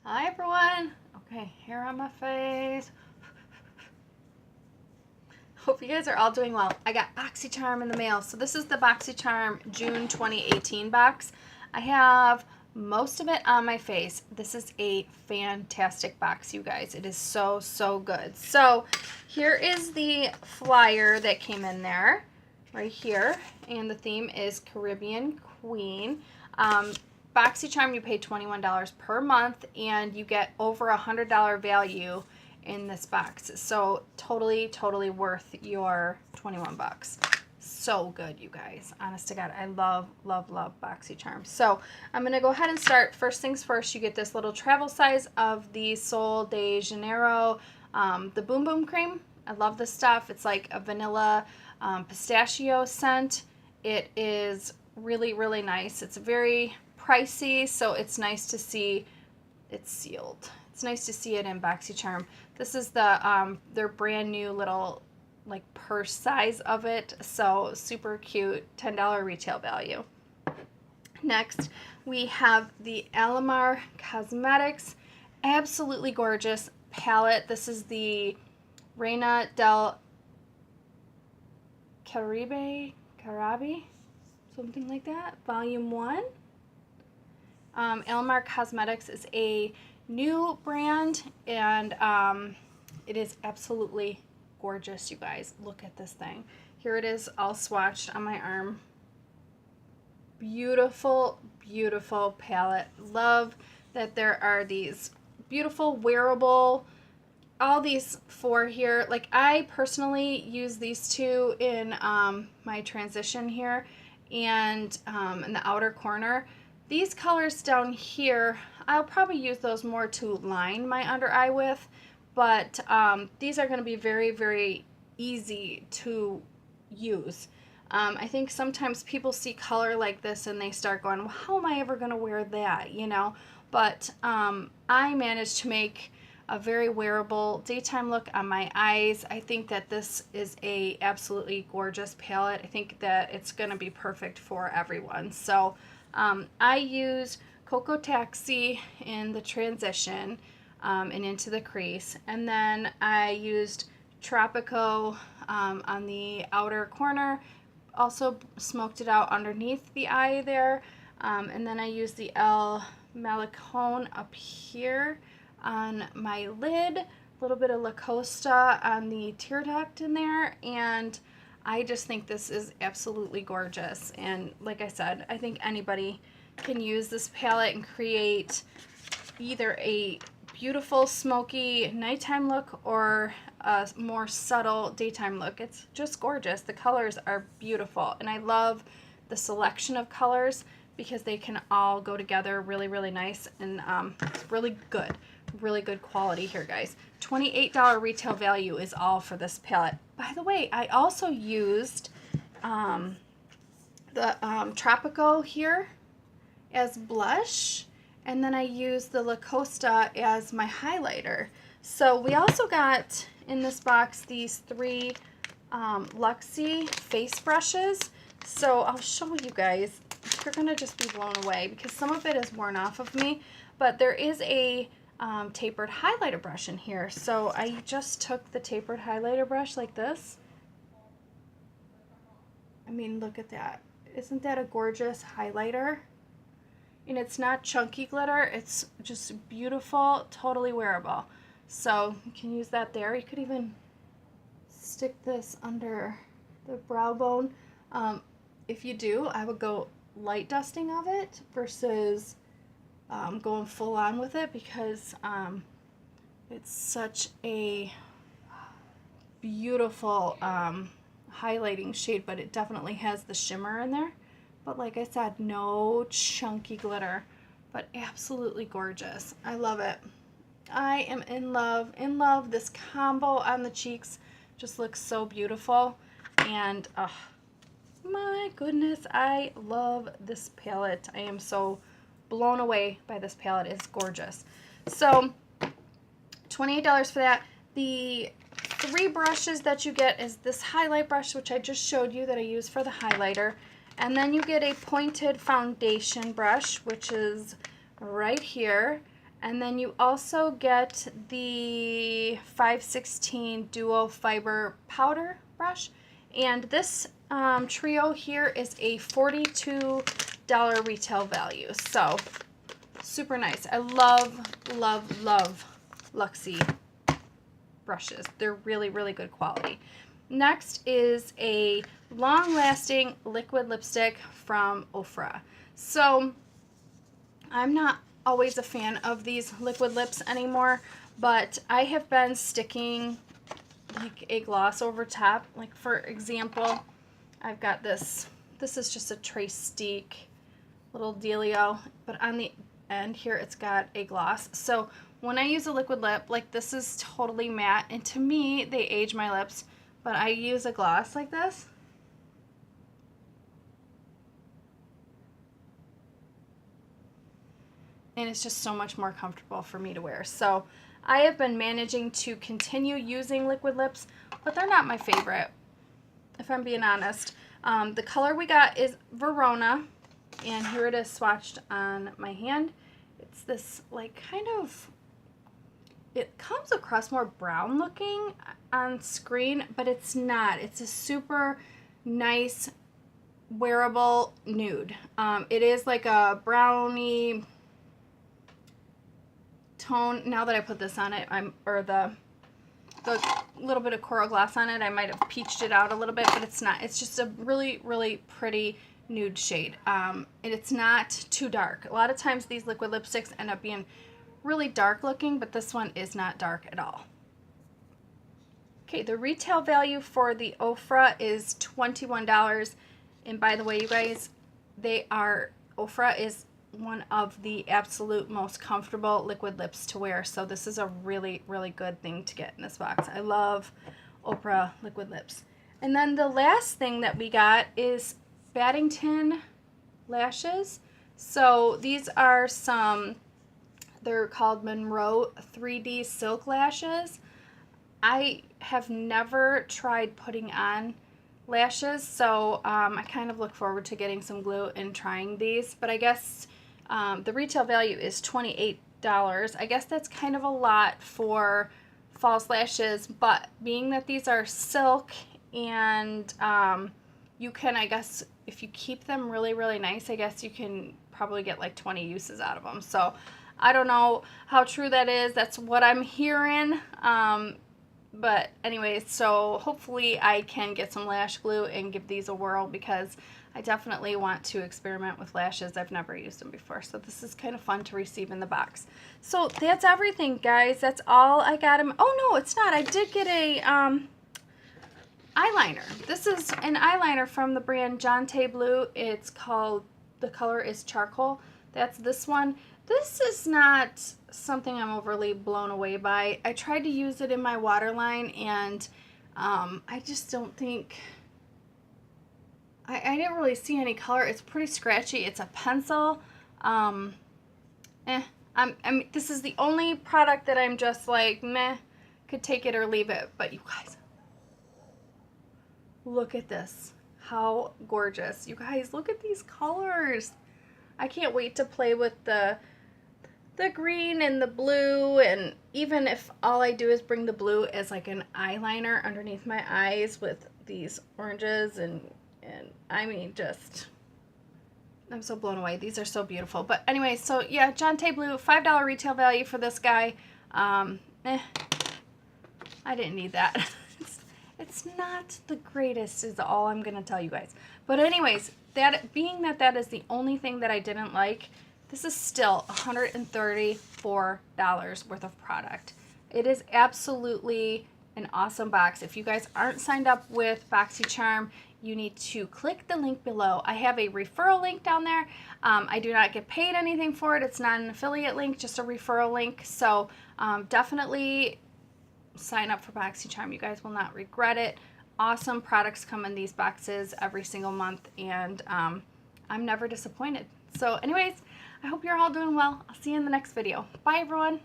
Hi everyone. Okay, hair on my face. Hope you guys are all doing well. I got Boxycharm in the mail. So this is the Boxycharm June 2018 box. I have most of it on my face. This is a fantastic box, you guys. It is so, so good. So here is the flyer that came in there right here. And the theme is Caribbean Queen. Boxycharm, you pay $21 per month and you get over $100 value in this box. So totally, totally worth your 21 bucks. So good, you guys. Honest to God, I love, love, love Boxycharm. So I'm going to go ahead and start. First things first, you get this little travel size of the Sol de Janeiro, the Boom Boom Cream. I love this stuff. It's like a vanilla pistachio scent. It is really, really nice. It's very pricey, so it's nice to see it's sealed. It's nice to see it in Boxycharm. This is the their brand new little like purse size of it, so super cute. $10 retail value. Next, we have the Alamar Cosmetics, absolutely gorgeous palette. This is the Reina del Caribe, something like that, volume 1. Alamar Cosmetics is a new brand, and it is absolutely gorgeous, you guys. Look at this thing. Here it is all swatched on my arm. Beautiful, beautiful palette. Love that there are these beautiful wearable, all these 4 here. Like, I personally use these 2 in my transition here and in the outer corner. These colors down here, I'll probably use those more to line my under eye with, but these are going to be very, very easy to use. I think sometimes people see color like this and they start going, well, how am I ever going to wear that, you know? But I managed to make a very wearable daytime look on my eyes. I think that this is a absolutely gorgeous palette. I think that it's going to be perfect for everyone. So I use Cocoa Taxi in the transition and into the crease, and then I used Tropico on the outer corner, also smoked it out underneath the eye there, and then I used the El Malecon up here on my lid, a little bit of La Costa on the tear duct in there, and I just think this is absolutely gorgeous. And like I said, I think anybody can use this palette and create either a beautiful smoky nighttime look or a more subtle daytime look. It's just gorgeous. The colors are beautiful, and I love the selection of colors because they can all go together really, really nice, and it's really good quality here, guys. $28 retail value is all for this palette. By the way, I also used the Tropico here as blush, and then I used the La Costa as my highlighter. So we also got in this box these 3 Luxie face brushes. So I'll show you guys. You're gonna just be blown away because some of it is worn off of me, but there is a tapered highlighter brush in here. So I just took the tapered highlighter brush like this. I mean, look at that. Isn't that a gorgeous highlighter? And it's not chunky glitter. It's just beautiful, totally wearable. So you can use that there. You could even stick this under the brow bone. If you do, I would go light dusting of it versus going full on with it, because it's such a beautiful highlighting shade, but it definitely has the shimmer in there. But like I said, no chunky glitter, but absolutely gorgeous. I love it. I am in love, in love. This combo on the cheeks just looks so beautiful, and my goodness, I love this palette. I am so blown away by this palette. It's gorgeous. So $28 for that. The 3 brushes that you get is this highlight brush, which I just showed you that I use for the highlighter, and then you get a pointed foundation brush, which is right here, And then you also get the 516 Duo Fiber Powder Brush. And this trio here is a $42 retail value. So super nice. I love, love, love Luxie brushes. They're really, really good quality. Next is a long-lasting liquid lipstick from Ofra. So I'm not always a fan of these liquid lips anymore, but I have been sticking like a gloss over top. Like for example, I've got this. This is just a Trace little dealio, but on the end here it's got a gloss. So when I use a liquid lip, like this is totally matte, and to me they age my lips, but I use a gloss like this. And it's just so much more comfortable for me to wear. So I have been managing to continue using liquid lips, but they're not my favorite, if I'm being honest. The color we got is Verona, and here it is swatched on my hand. It's this like kind of, it comes across more brown looking on screen, but it's not. It's a super nice wearable nude. It is like a brownie tone. Now that I put this on it, the little bit of coral gloss on it, I might have peached it out a little bit, but it's not. It's just a really, really pretty nude shade. And it's not too dark. A lot of times these liquid lipsticks end up being really dark looking, but this one is not dark at all. Okay, the retail value for the Ofra is $21. And by the way, you guys, Ofra is one of the absolute most comfortable liquid lips to wear. So this is a really, really good thing to get in this box. I love Ofra liquid lips. And then the last thing that we got is Baddington lashes. So these are they're called Monroe 3D Silk Lashes. I have never tried putting on lashes, so I kind of look forward to getting some glue and trying these. But I guess the retail value is $28. I guess that's kind of a lot for false lashes, but being that these are silk and you can, I guess, if you keep them really, really nice, I guess you can probably get like 20 uses out of them. So I don't know how true that is. That's what I'm hearing. But anyways, so hopefully I can get some lash glue and give these a whirl, because I definitely want to experiment with lashes. I've never used them before, so this is kind of fun to receive in the box. So that's everything, guys. That's all I got. Oh no, it's not. I did get a eyeliner. This is an eyeliner from the brand Jante Blue. It's called, the color is Charcoal. That's this one. This is not something I'm overly blown away by. I tried to use it in my waterline, and I just don't think, I didn't really see any color. It's pretty scratchy. It's a pencil. This is the only product that I'm just like, meh, could take it or leave it. But you guys, look at this. How gorgeous. You guys, look at these colors. I can't wait to play with the green and the blue, and even if all I do is bring the blue as like an eyeliner underneath my eyes with these oranges, and I mean, just, I'm so blown away. These are so beautiful. But anyway, so yeah, Jante Blue, $5 retail value for this guy. I didn't need that. It's not the greatest is all I'm going to tell you guys. But anyways, being that is the only thing that I didn't like, this is still $134 worth of product. It is absolutely an awesome box. If you guys aren't signed up with Boxycharm, you need to click the link below. I have a referral link down there. I do not get paid anything for it. It's not an affiliate link, just a referral link. So definitely sign up for Boxycharm. You guys will not regret it. Awesome products come in these boxes every single month, and I'm never disappointed. So anyways, I hope you're all doing well. I'll see you in the next video. Bye, everyone.